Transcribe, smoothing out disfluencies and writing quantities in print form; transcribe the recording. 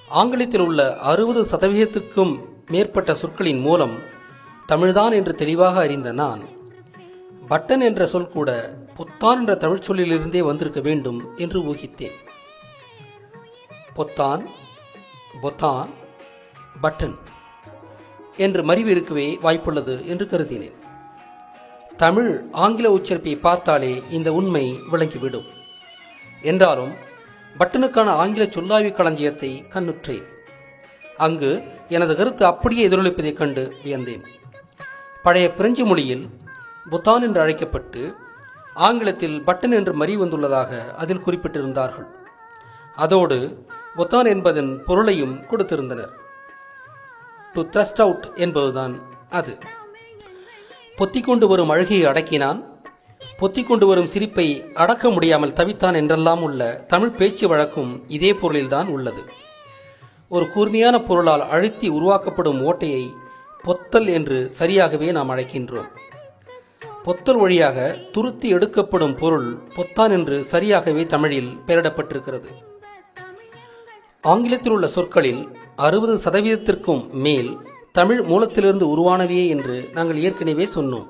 ஆங்கிலத்தில் உள்ள 60% மேற்பட்ட சொற்களின் மூலம் தமிழ்தான் என்று தெளிவாக அறிந்த நான், பட்டன் என்ற சொல் கூட பொத்தான் என்ற தமிழ்ச் சொல்லிலிருந்தே வந்திருக்க வேண்டும் என்று ஊகித்தேன். பொத்தான், பொத்தான், பட்டன் என்று மறிவு இருக்கவே வாய்ப்புள்ளது என்று கருதினேன். தமிழ் ஆங்கில உச்சரிப்பை பார்த்தாலே இந்த உண்மை விளங்கிவிடும். என்றாலும் பட்டனுக்கான ஆங்கில சொல்லாய்வு களஞ்சியத்தை கண்ணுற்றேன். அங்கு எனது கருத்து அப்படியே எதிரொலிப்பதைக் கண்டு வியந்தேன். பழைய பிரெஞ்சு மொழியில் பொத்தான் என்று அழைக்கப்பட்டு ஆங்கிலத்தில் பட்டன் என்று மறிவு வந்துள்ளதாக அதில் குறிப்பிட்டிருந்தார்கள். அதோடு பொத்தான் என்பதன் பொருளையும் கொடுத்திருந்தனர். டு த்ரஸ்ட் அவுட் என்பதுதான் அது. பொத்திக்கொண்டு வரும் அழுகையை அடக்கினான், பொத்திக்கொண்டு வரும் சிரிப்பை அடக்க முடியாமல் தவித்தான் என்றெல்லாம் உள்ள தமிழ் பேச்சு வழக்கும் இதே பொருளில்தான் உள்ளது. ஒரு கூர்மையான பொருளால் அழுத்தி உருவாக்கப்படும் ஓட்டையை பொத்தல் என்று சரியாகவே நாம் அழைக்கின்றோம். பொத்தல் வழியாக துருத்தி எடுக்கப்படும் பொருள் பொத்தான் என்று சரியாகவே தமிழில் பெயரிடப்பட்டிருக்கிறது. ஆங்கிலத்தில் உள்ள சொற்களில் 60% மேல் தமிழ் மூலத்திலிருந்து உருவானவையே என்று நாங்கள் ஏற்கனவே சொன்னோம்.